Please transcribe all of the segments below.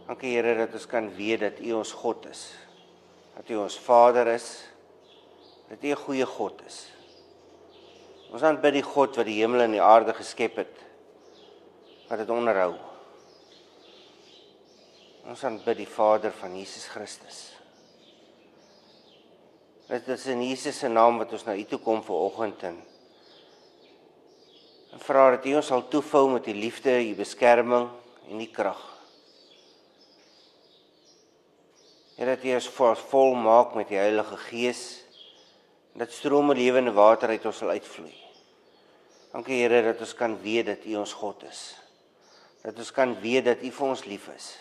Dankie Here dat ons kan weet dat U ons God is, dat U ons Vader is, dat U 'n goeie God is. Ons aanbid die God wat die hemel en die aarde geskep het, wat dit onderhou. Ons aanbid die Vader van Jesus Christus. Dit is in Jesus se naam wat ons na U toe kom vanoggend en vra dat U ons sal toevou met U liefde, U beskerming en U krag. Here, dat U ons vol maak met die Heilige Gees en dat strome lewende water uit ons sal uitvloei. Dankie Here dat ons kan weet dat U ons God is. Dat ons kan weet dat U vir ons lief is.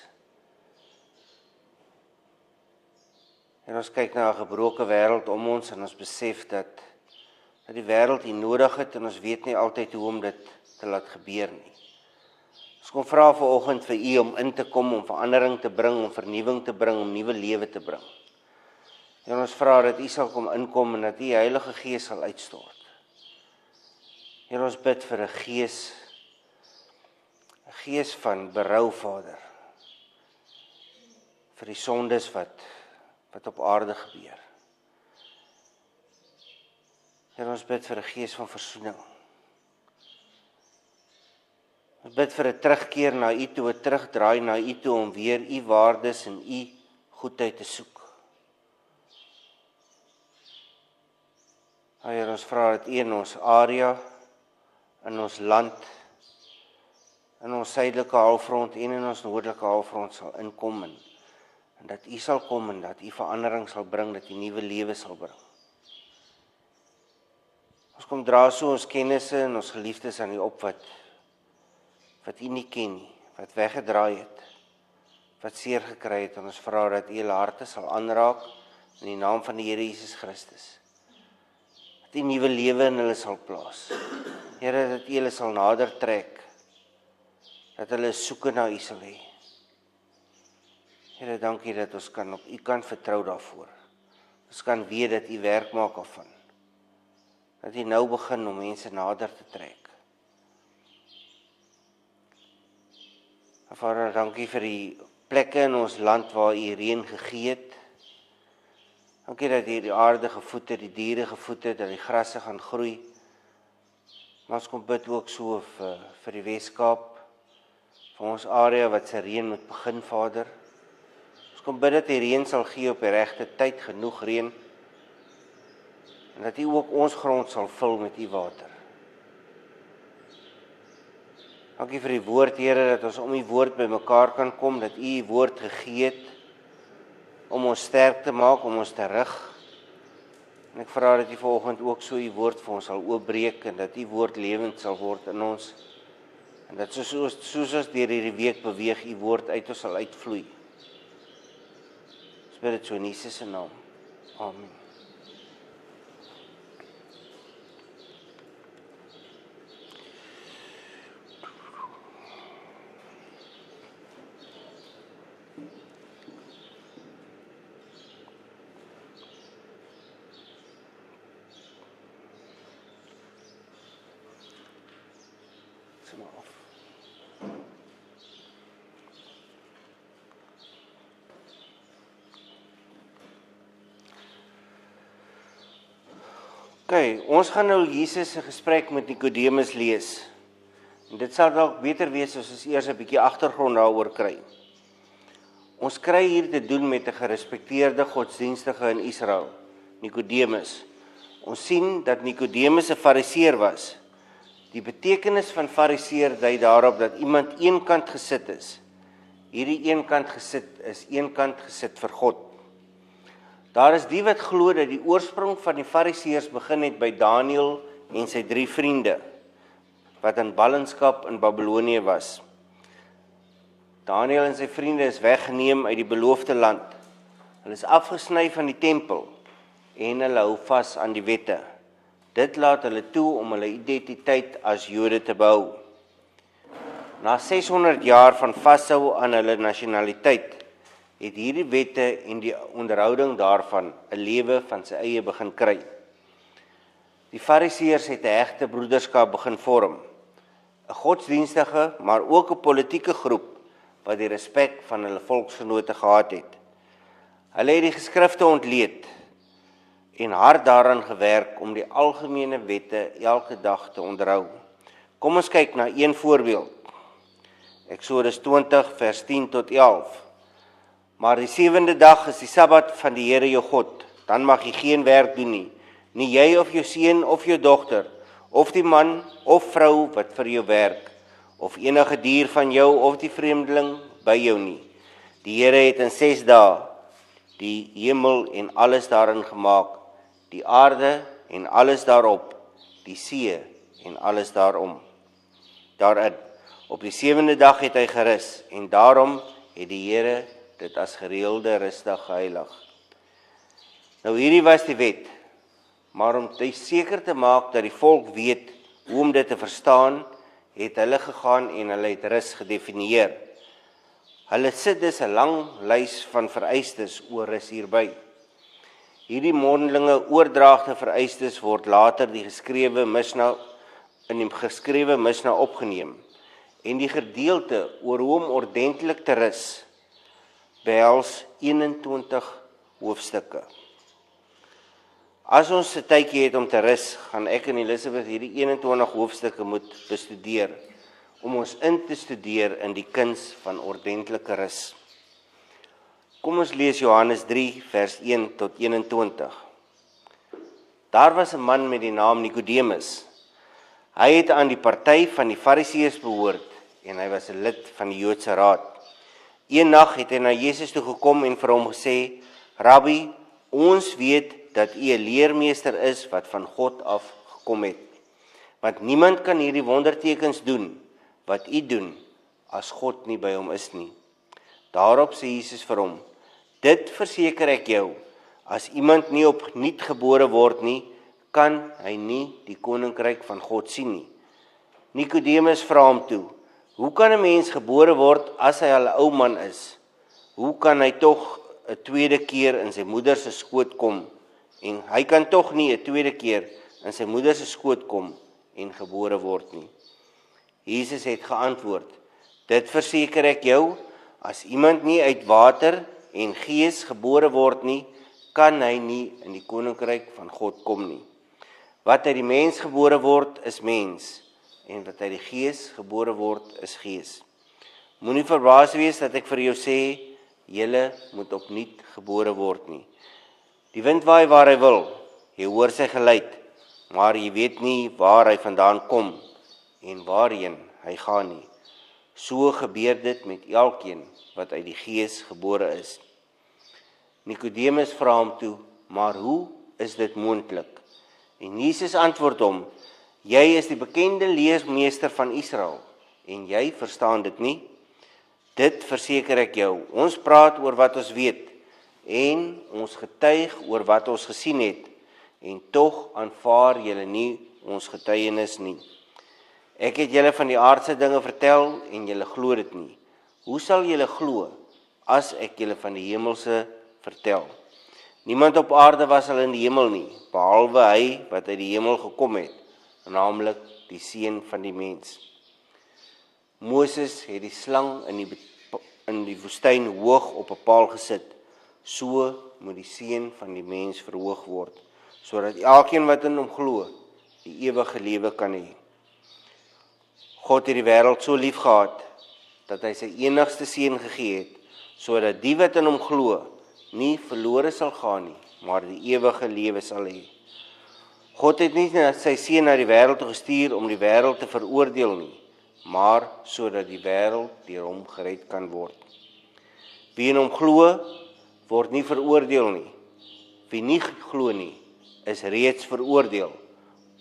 En ons kyk na 'n gebroke wêreld om ons en ons besef dat die wêreld U nodig het en ons weet nie altyd hoe om dit te laat gebeur nie. Ons kom vra vanoggend vir U om in te kom, om verandering te bring, om vernuwing te bring, om nuwe lewe te bring. En ons vra dat U sal kom inkom en dat U Heilige Gees sal uitstort. Here, ons bid vir 'n gees van berou, Vader, vir die sondes wat op aarde gebeur. Here, ons bid vir 'n gees van versoening. Ons bid vir 'n terugkeer na U toe, 'n terugdraai na U toe om weer U waardes en U goedheid te soek. Here, ons vra dat U in ons area, in ons land, in ons suidelike halfrond en in ons noordelike halfrond sal inkom en dat U sal kom en dat U verandering sal bring, dat U nuwe lewe sal bring. Ons kom dra so ons kennisse en ons geliefdes aan U op wat U nie ken nie, wat weggedraai het, wat seer gekry het, en ons vra dat U hulle harte sal aanraak in die naam van die Here Jesus Christus. Dat U nuwe lewe in hulle sal plaas. Here, dat U hulle sal nader trek, dat hulle soeke na U sal hê. Here, dankie dat ons kan op U kan vertrou daarvoor. Ons kan weet dat U werk maak daarvan. Dat U nou begin om mense nader te trek. Vader, dankie vir die plekke in ons land waar U reën gegee het. Dankie dat U die aarde gevoed het, die diere gevoed het, dat die grasse gaan groei. Maar ons kom bid ook so vir die Weskaap, vir ons area wat se reën moet begin, Vader. Ons kom bid dat die reën sal gee op die regte tyd, genoeg reën, en dat U ook ons grond sal vul met U water. Dankie vir die woord, Here, dat ons om U woord by mekaar kan kom, dat U woord gegee het, om ons sterk te maak, om ons te rig. En ek vra dat U vanoggend ook so U woord vir ons sal oopbreek, en dat U woord lewend sal word in ons, en dat soos ons deur hierdie week beweeg, U woord uit ons sal uitvloei. Ons bid dit so in Jesus se naam. Amen. Ons gaan nou Jesus se gesprek met Nikodemus lees. En dit sal dalk beter wees as ons eers 'n bietjie agtergrond daaroor kry. Ons kry hier te doen met 'n gerespekteerde godsdienstige in Israel, Nikodemus. Ons sien dat Nikodemus 'n Fariseer was. Die betekenis van Fariseer dui daarop dat iemand eenkant gesit is. Hierdie eenkant gesit is eenkant gesit vir God. Daar is die wat glo dat die oorsprong van die Fariseërs begin het by Daniël en sy 3 vriende, wat in ballingskap in Babylonië was. Daniël en sy vriende is weggeneem uit die beloofde land. Hulle is afgesny van die tempel en hulle hou vas aan die wette. Dit laat hulle toe om hulle identiteit as Jode te behou. Na 600 jaar van vashou aan hulle nasionaliteit, het hierdie wette en die onderhouding daarvan 'n lewe van sy eie begin kry. Die Fariseërs het 'n hegte broederskap begin vorm, 'n godsdienstige, maar ook 'n politieke groep wat die respek van hulle volksgenote gehad het. Hulle het die geskrifte ontleed en hard daaraan gewerk om die algemene wette elke dag te onderhou. Kom ons kyk na een voorbeeld. Eksodus 20 vers 10 tot 11. Maar die 7de dag is die Sabbat van die Here jou God. Dan mag jy geen werk doen nie. Nie jy of jou seun of jou dogter, of die man of vrou wat vir jou werk, of enige dier van jou of die vreemdeling by jou nie. Die Here het in 6 dae die hemel en alles daarin gemaak, die aarde en alles daarop, die see en alles daarin. Op die 7de dag het hy gerus, en daarom het die Here dit as gereelde rusdag geheilig. Nou hierdie was die wet, maar om seker te maak dat die volk weet hoe om dit te verstaan, het hulle gegaan en hulle het rus gedefinieer. Hulle sit dus 'n lang lys van vereistes oor rus hierby. Hierdie mondelinge oordraagde vereistes word later in die geskrewe Misna opgeneem, en die gedeelte oor hoe om ordentlik te rus behels 21 hoofstukke. As ons 'n tydjie het om te rus, gaan ek en Elisabeth hierdie 21 hoofstukke moet bestudeer, om ons in te studeer in die kuns van ordentlike rus. Kom ons lees Johannes 3 vers 1 tot 21. Daar was 'n man met die naam Nikodemus. Hy het aan die party van die Fariseërs behoort, en hy was 'n lid van die Joodse Raad. Een nag het hy na Jesus toe gekom en vir hom gesê: Rabbi, ons weet dat u 'n leermeester is wat van God af gekom het. Want niemand kan hierdie wondertekens doen wat u doen as God nie by hom is nie. Daarop sê Jesus vir hom: Dit verseker ek jou, as iemand nie opnuut gebore word nie, kan hy nie die koninkryk van God sien nie. Nikodemus vra hom toe: Hoe kan 'n mens gebore word as hy al 'n ou man is? Hoe kan hy tog 'n tweede keer in sy moeder se skoot kom? En hy kan tog nie 'n tweede keer in sy moeder se skoot kom en gebore word nie. Jesus het geantwoord: Dit verseker ek jou, as iemand nie uit water en gees gebore word nie, kan hy nie in die koninkryk van God kom nie. Wat uit die mens gebore word, is mens, en wat uit die gees gebore word, is gees. Moenie verbaas wees dat ek vir jou sê, julle moet opnuut gebore word nie. Die wind waai waar hy wil, jy hoor sy geluid, maar jy weet nie waar hy vandaan kom en waarheen hy gaan nie. So gebeur dit met elkeen wat uit die gees gebore is. Nikodemus vra hom toe: Maar hoe is dit moontlik? En Jesus antwoord hom: Jy is die bekende leermeester van Israel, en jy verstaan dit nie? Dit verseker ek jou, ons praat oor wat ons weet, en ons getuig oor wat ons gesien het, en tog aanvaar julle nie ons getuienis nie. Ek het julle van die aardse dinge vertel, en julle glo dit nie. Hoe sal julle glo, as ek julle van die hemelse vertel? Niemand op aarde was al in die hemel nie, behalwe hy wat uit die hemel gekom het, naamlik die Seun van die mens. Moses het die slang in die woestyn hoog op 'n paal gesit. So moet die Seun van die mens verhoog word, sodat elkeen wat in hom glo, die ewige lewe kan hê. God het die wêreld so lief gehad, dat hy sy enigste seun gegee het, sodat die wat in hom glo, nie verlore sal gaan nie, maar die ewige lewe sal hê. God het nie sy seun na die wêreld toe gestuur om die wêreld te veroordeel nie, maar sodat die wêreld deur hom gered kan word. Wie in hom glo, word nie veroordeel nie. Wie nie glo nie, is reeds veroordeel,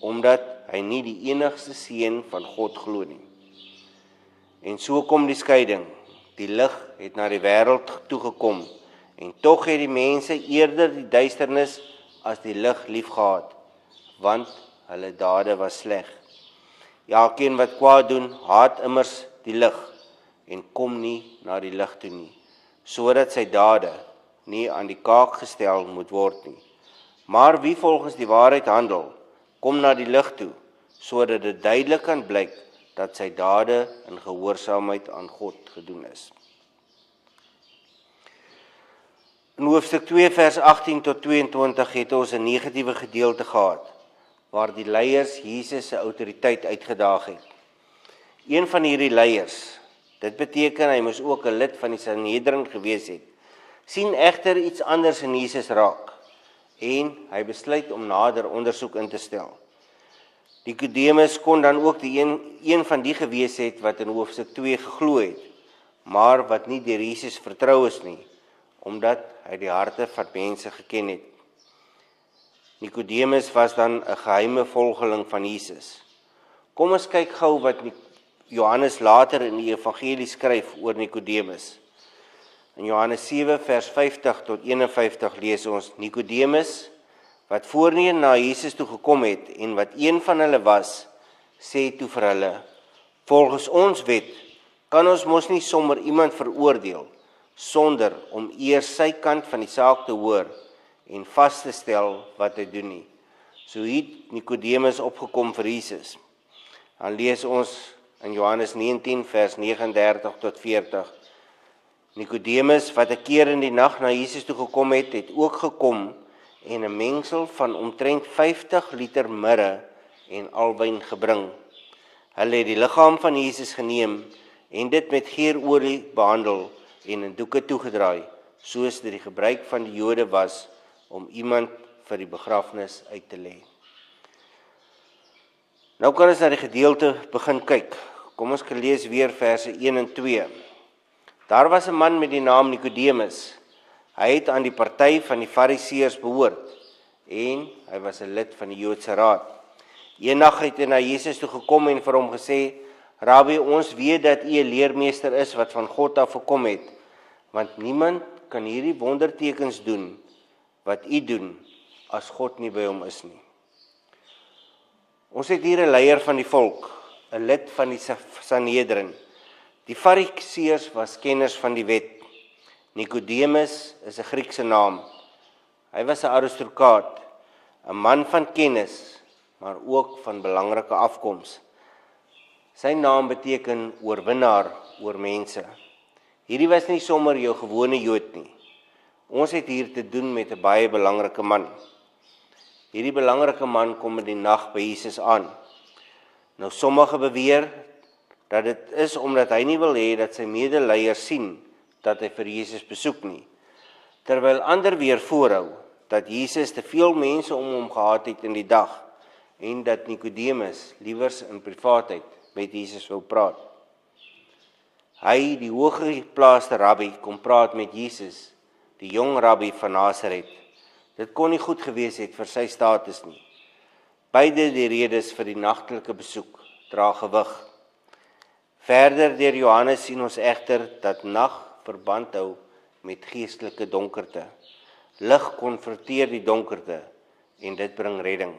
omdat hy nie die enigste seun van God glo nie. En so kom die skeiding. Die lig het na die wêreld toe gekom, en tog het die mense eerder die duisternis as die lig liefgehad, want hulle dade was sleg. Elkeen wat kwaad doen, haat immers die lig, en kom nie na die lig toe nie, sodat sy dade nie aan die kaak gestel moet word nie. Maar wie volgens die waarheid handel, kom na die lig toe, sodat dit duidelik kan blyk dat sy dade in gehoorsaamheid aan God gedoen is. In hoofstuk 2 vers 18 tot 22 het ons 'n negatiewe gedeelte gehad, waar die leiers Jesus se autoriteit uitgedaag het. Een van hierdie leiers, dit beteken hy moes ook 'n lid van die Sanhedrin gewees het, sien egter iets anders in Jesus raak, en hy besluit om nader ondersoek in te stel. Nikodemus kon dan ook een van die gewees het wat in hoofstuk 2 geglo het, maar wat nie deur Jesus vertrou is nie, omdat hy die harte van mense geken het. Nikodemus was dan 'n geheime volgeling van Jesus. Kom ons kyk gou wat Johannes later in die evangelie skryf oor Nikodemus. In Johannes 7 vers 50 tot 51 lees ons: Nikodemus, wat voorheen na Jesus toe gekom het en wat een van hulle was, sê toe vir hulle: volgens ons wet kan ons mos nie sommer iemand veroordeel sonder om eers sy kant van die saak te hoor en vas te stel wat hy doen nie. So het Nikodemus opgekom vir Jesus. Dan lees ons in Johannes 19 vers 39 tot 40. Nikodemus, wat 'n keer in die nag na Jesus toe gekom het, het ook gekom en 'n mengsel van omtrent 50 liter mirre en alwyn gebring. Hulle het die liggaam van Jesus geneem en dit met geerolie behandel en in doeke toegedraai, soos dit die gebruik van die Jode was om iemand vir die begrafnis uit te lê. Nou kan ons na die gedeelte begin kyk. Kom ons lees weer verse 1 en 2. Daar was 'n man met die naam Nikodemus. Hy het aan die party van die Fariseërs behoort en hy was 'n lid van die Joodse Raad. Eendag het hy na Jesus toe gekom en vir hom gesê: Rabbi, ons weet dat u 'n leermeester is wat van God af gekom het, want niemand kan hierdie wondertekens doen wat u doen as God nie by hom is nie. Ons het hier 'n leier van die volk, 'n lid van die Sanhedrin. Die Fariseërs was kenners van die wet. Nikodemus is 'n Griekse naam. Hy was 'n aristokraat, 'n man van kennis, maar ook van belangrike afkoms. Sy naam beteken oorwinnaar oor mense. Hierdie was nie sommer jou gewone Jood nie. Ons het hier te doen met 'n baie belangrike man. Hierdie belangrike man kom in die nag by Jesus aan. Nou sommige beweer dat dit is omdat hy nie wil hê dat sy medeleiers sien dat hy vir Jesus besoek nie, terwyl ander weer voorhou dat Jesus te veel mense om hom gehad het in die dag en dat Nikodemus liewers in privaatheid met Jesus wil praat. Hy, die hooggeplaaste rabbi, kom praat met Jesus, die jong rabbi van Nasaret. Dit kon nie goed gewees het vir sy status nie. Beide die redes vir die nagtelike besoek dra gewig. Verder deur Johannes sien ons egter dat nag verband hou met geestelike donkerte. Lig konfronteer die donkerte en dit bring redding.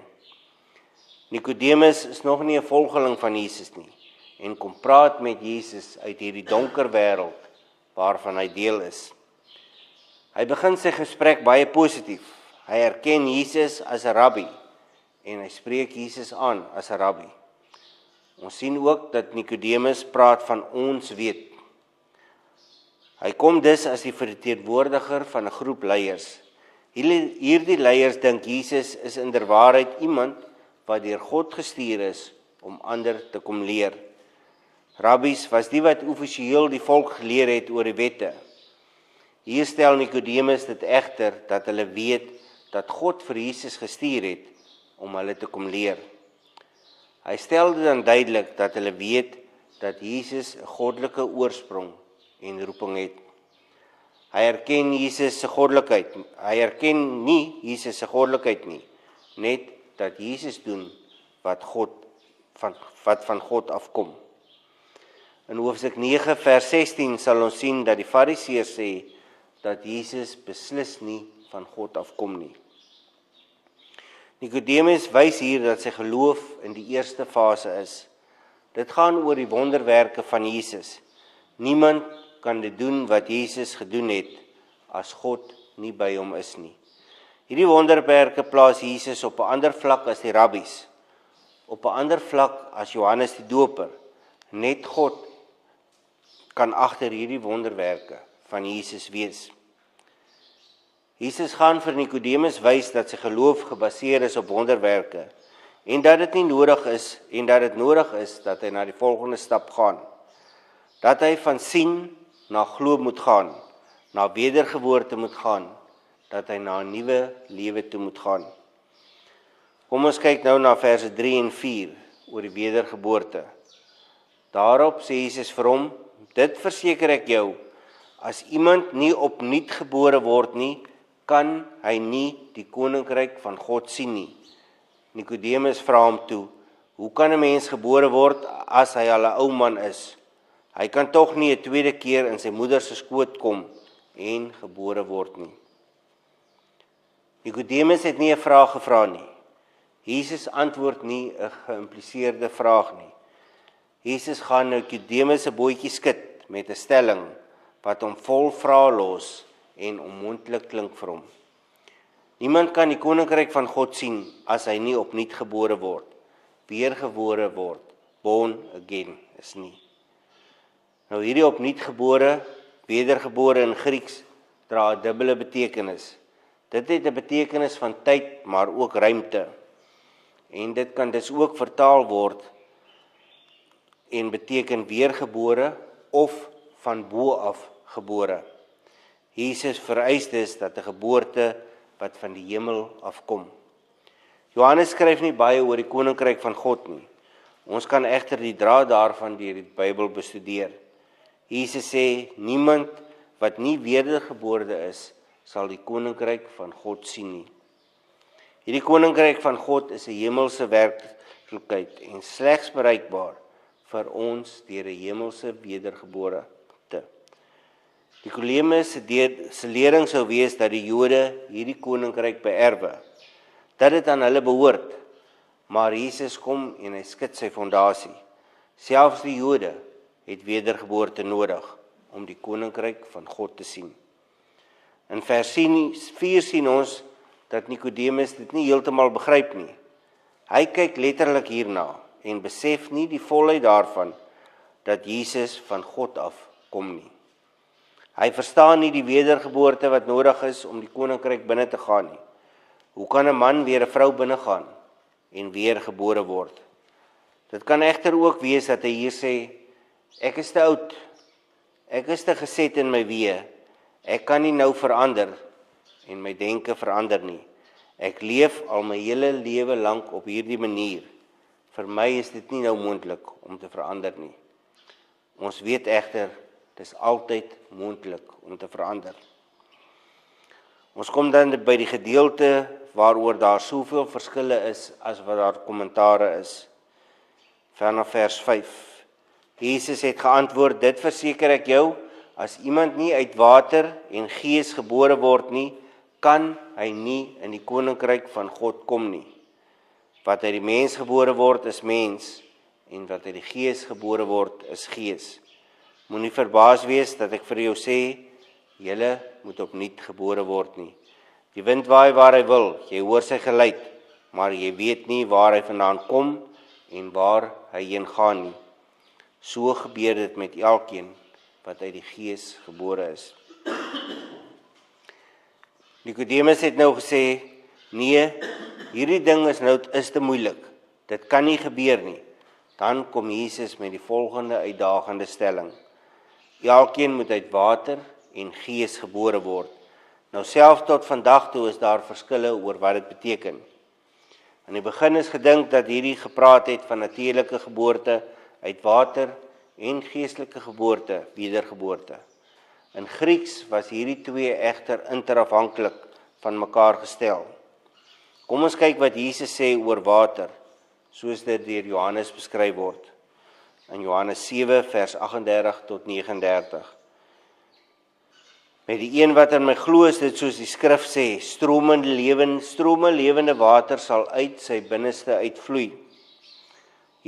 Nikodemus is nog nie 'n volgeling van Jesus nie en kom praat met Jesus uit hierdie donker wêreld waarvan hy deel is. Hy begin sy gesprek baie positief. Hy erken Jesus as 'n rabbi en hy spreek Jesus aan as 'n rabbi. Ons sien ook dat Nikodemus praat van ons weet. Hy kom dus as die verteenwoordiger van 'n groep leiers. Hierdie leiers dink Jesus is inderwaarheid iemand wat deur God gestuur is om ander te kom leer. Rabbies was die wat offisieel die volk geleer het oor die wette. Hier stel Nikodemus dit egter dat hulle weet dat God vir Jesus gestuur het om hulle te kom leer. Hy stel dit dan duidelik dat hulle weet dat Jesus 'n goddelike oorsprong en roeping het. Hy erken Jesus se goddelikheid. Hy erken nie Jesus se goddelikheid nie, net dat Jesus doen wat van God afkom. In hoofstuk 9 vers 16 sal ons sien dat die Fariseërs sê dat Jesus beslis nie van God afkom nie. Nikodemus wys hier dat sy geloof in die eerste fase is. Dit gaan oor die wonderwerke van Jesus. Niemand kan dit doen wat Jesus gedoen het as God nie by hom is nie. Hierdie wonderwerke plaas Jesus op 'n ander vlak as die rabbies, op 'n ander vlak as Johannes die Doper. Net God kan agter hierdie wonderwerke van Jesus wees. Jesus gaan vir Nikodemus wys dat sy geloof gebaseer is op wonderwerke en dat dit nodig is dat hy na die volgende stap gaan. Dat hy van sien na glo moet gaan, na wedergeboorte moet gaan, dat hy na 'n nuwe lewe toe moet gaan. Kom ons kyk nou na verse 3 en 4 oor die wedergeboorte. Daarop sê Jesus vir hom, dit verseker ek jou, as iemand nie opnuut gebore word nie, kan hy nie die koninkryk van God sien nie. Nikodemus vra hom toe, hoe kan 'n mens gebore word as hy al 'n ou man is? Hy kan tog nie 'n tweede keer in sy moeder se skoot kom en gebore word nie. Nikodemus het nie 'n vraag gevra nie. Jesus antwoord nie 'n geïmpliseerde vraag nie. Jesus gaan Nikodemus se bootjie skud met 'n stelling wat hom vol vrae los en onmoontlik klink vir hom. Niemand kan die koninkryk van God sien as hy nie opnuut gebore word, weergebore word, born again is nie. Nou hierdie opnuut gebore, wedergebore in Grieks dra 'n dubbele betekenis. Dit het 'n betekenis van tyd, maar ook ruimte. En dit kan dus ook vertaal word en beteken weergebore of van bo af gebore. Jesus vereis dus dat 'n geboorte wat van die hemel afkom. Johannes skryf nie baie oor die koninkryk van God nie. Ons kan egter die draad daarvan deur die Bybel bestudeer. Jesus sê, niemand wat nie wedergebore is, sal die koninkryk van God sien nie. Hierdie koninkryk van God is 'n hemelse werklikheid en slegs bereikbaar vir ons deur 'n hemelse wedergebore. Nikodemus se lering sou wees dat die Jode hierdie koninkryk beerwe, dat dit aan hulle behoort, maar Jesus kom en hy skud sy fondasie. Selfs die Jode het wedergeboorte nodig om die koninkryk van God te sien. In vers 4 sien ons dat Nikodemus dit nie heeltemal begryp nie. Hy kyk letterlik hierna en besef nie die volheid daarvan dat Jesus van God af kom nie. Hy verstaan nie die wedergeboorte wat nodig is om die koninkryk binne te gaan nie. Hoe kan 'n man weer 'n vrou binne gaan en weer gebore word? Dit kan egter ook wees dat hy hier sê, ek is te oud, ek is te geset in my weë, ek kan nie nou verander en my denke verander nie. Ek leef al my hele lewe lank op hierdie manier. Vir my is dit nie nou moontlik om te verander nie. Ons weet egter, dit is altyd moontlik om te verander. Ons kom dan by die gedeelte waaroor daar soveel verskille is as wat daar kommentare is. Vanaf vers 5. Jesus het geantwoord, dit verseker ek jou, as iemand nie uit water en gees gebore word nie, kan hy nie in die koninkryk van God kom nie. Wat uit die mens gebore word is mens, en wat uit die gees gebore word is gees. Moenie verbaas wees dat ek vir jou sê, julle moet opnuut gebore word nie. Die wind waai waar hy wil, jy hoor sy geluid, maar jy weet nie waar hy vandaan kom en waar hy heen gaan nie. So gebeur dit met elkeen wat uit die gees gebore is. Nikodemus het nou gesê, nee, hierdie ding is te moeilik. Dit kan nie gebeur nie. Dan kom Jesus met die volgende uitdagende stelling. Elkeen moet uit water en gees gebore word. Nou self tot vandag toe is daar verskille oor wat dit beteken. In die begin is gedink dat hierdie gepraat het van natuurlike geboorte uit water en geestelike geboorte, wedergeboorte. In Grieks was hierdie twee egter interafhanklik van mekaar gestel. Kom ons kyk wat Jesus sê oor water, soos dit deur Johannes beskryf word. In Johannes 7 vers 38 tot 39. Met die een wat in my glo is dit soos die skrif sê, strome lewende water sal uit sy binneste uitvloei.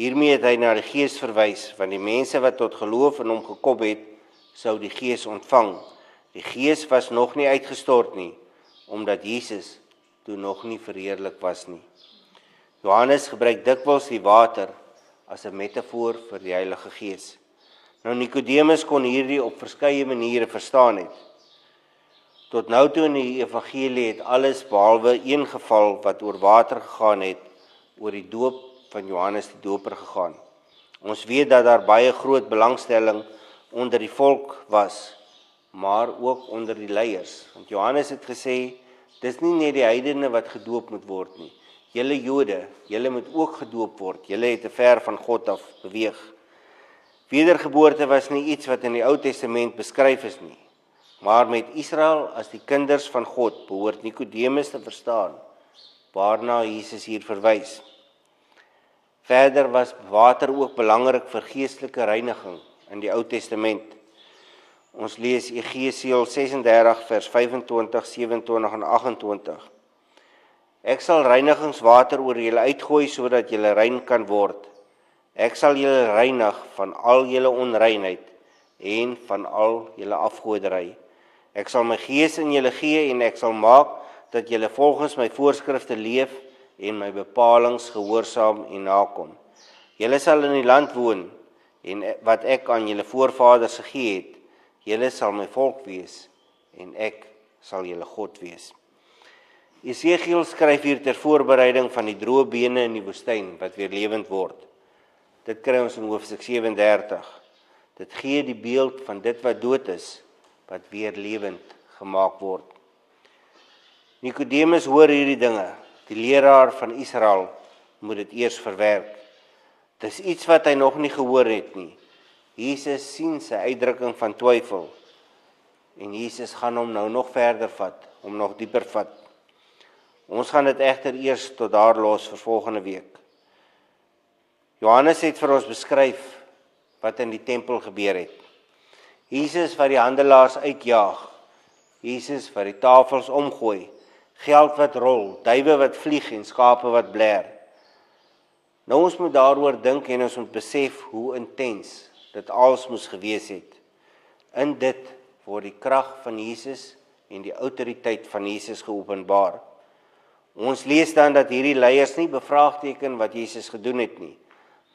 Hiermee het hy na die Gees verwys, want die mense wat tot geloof in hom gekom het, sou die Gees ontvang. Die Gees was nog nie uitgestort nie, omdat Jesus toe nog nie verheerlik was nie. Johannes gebruik dikwels die water as 'n metafoor vir die Heilige Gees. Nou Nikodemus kon hierdie op verskeie maniere verstaan het. Tot nou toe in die evangelie het alles behalwe een geval wat oor water gegaan het, oor die doop van Johannes die Doper gegaan. Ons weet dat daar baie groot belangstelling onder die volk was, maar ook onder die leiers. Want Johannes het gesê, dis nie net die heidene wat gedoop moet word nie. Julle Jode, julle moet ook gedoop word. Julle het te ver van God af beweeg. Wedergeboorte was nie iets wat in die Ou Testament beskryf is nie. Maar met Israel as die kinders van God behoort Nikodemus te verstaan, waarna Jesus hier verwys. Verder was water ook belangrik vir geestelike reiniging in die Ou Testament. Ons lees Egeesiel 36 vers 25, 27 en 28. Ek sal reinigingswater oor julle uitgooi sodat julle rein kan word. Ek sal julle reinig van al julle onreinheid en van al julle afgoderry. Ek sal my gees in julle gee en ek sal maak dat julle volgens my voorskrifte leef en my bepalings gehoorsaam en nakom. Julle sal in die land woon en wat ek aan julle voorvaders gegee het. Julle sal my volk wees en ek sal julle God wees. Esegiel skryf hier ter voorbereiding van die droë bene in die woestyn wat weer lewend word. Dit kry ons in hoofstuk 37. Dit gee die beeld van dit wat dood is, wat weer lewend gemaak word. Nikodemus hoor hierdie dinge. Die leraar van Israel moet dit eers verwerk. Dis iets wat hy nog nie gehoor het nie. Jesus sien sy uitdrukking van twyfel en Jesus gaan hom nou nog verder vat, hom nog dieper vat. Ons gaan dit egter eers tot daar los vir volgende week. Johannes het vir ons beskryf wat in die tempel gebeur het. Jesus wat die handelaars uitjaag, Jesus wat die tafels omgooi, geld wat rol, duwe wat vlieg en skape wat bler. Nou ons moet daaroor dink en ons moet besef hoe intens dit alles moes gewees het. In dit word die krag van Jesus en die autoriteit van Jesus geopenbaar. Ons lees dan dat hierdie leiers nie bevraagteken wat Jesus gedoen het nie,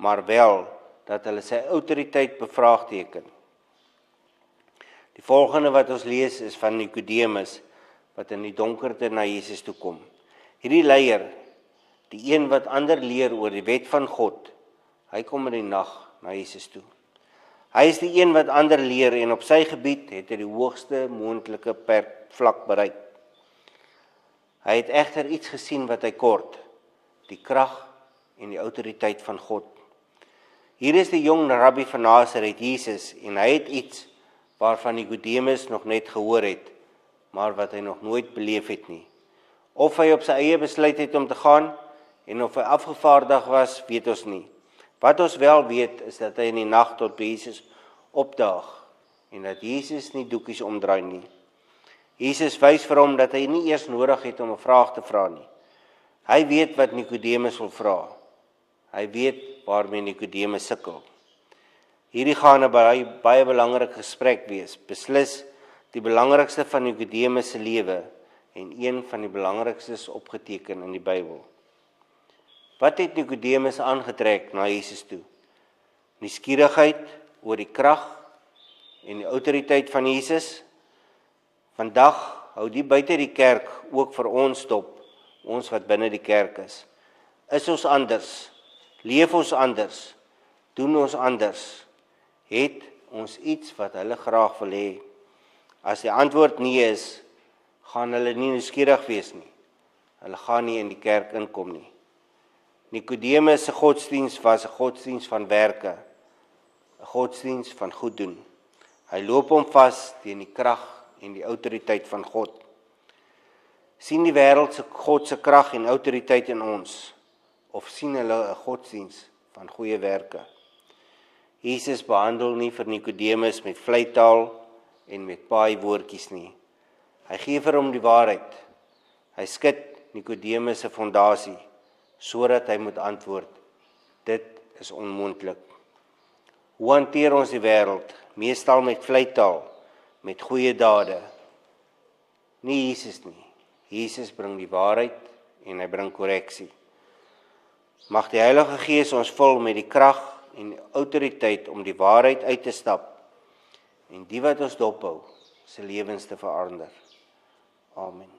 maar wel dat hulle sy autoriteit bevraagteken. Die volgende wat ons lees is van Nikodemus, wat in die donkerte na Jesus toe kom. Hierdie leier, die een wat ander leer oor die wet van God, hy kom in die nag na Jesus toe. Hy is die een wat ander leer en op sy gebied het hy die hoogste moontlike vlak bereik. Hy het egter iets gesien wat hy kort, die krag en die autoriteit van God. Hier is die jong rabbi van Nasaret, Jesus, en hy het iets waarvan Nikodemus nog net gehoor het, maar wat hy nog nooit beleef het nie. Of hy op sy eie besluit het om te gaan, en of hy afgevaardig was, weet ons nie. Wat ons wel weet, is dat hy in die nag tot by Jesus opdaag, en dat Jesus nie doekies omdraai nie. Jesus wys vir hom dat hy nie eers nodig het om 'n vraag te vra nie. Hy weet wat Nikodemus wil vra. Hy weet waarmee Nikodemus sukkel. Hierdie gaan 'n baie belangrike gesprek wees, beslis die belangrikste van Nikodemus se lewe en een van die belangrikstes opgeteken in die Bybel. Wat het Nikodemus aangetrek na Jesus toe? Nuuskierigheid oor die krag en die autoriteit van Jesus. Vandag hou die buite die kerk ook vir ons dop, ons wat binne die kerk is. Is ons anders? Leef ons anders? Doen ons anders? Het ons iets wat hulle graag wil hê? As die antwoord nee is, gaan hulle nie nuuskierig wees nie. Hulle gaan nie in die kerk inkom nie. Nikodemus se godsdiens was 'n godsdiens van werke, 'n godsdiens van goed doen. Hy loop hom vas teen die krag en die autoriteit van God. Sien die wêreld se God se krag en autoriteit in ons, of sien hulle 'n godsdiens van goeie werke? Jesus behandel nie vir Nikodemus met vleitaal en met paai woordjies nie. Hy gee vir hom die waarheid. Hy skud Nikodemus se fondasie, sodat hy moet antwoord, dit is onmoontlik. Hoe hanteer ons die wêreld? Meestal met vleitaal, met goeie dade. Nie Jesus nie. Jesus bring die waarheid en hy bring korreksie. Mag die Heilige Gees ons vul met die krag en die autoriteit om die waarheid uit te stap en die wat ons dophou, se lewens te verander. Amen.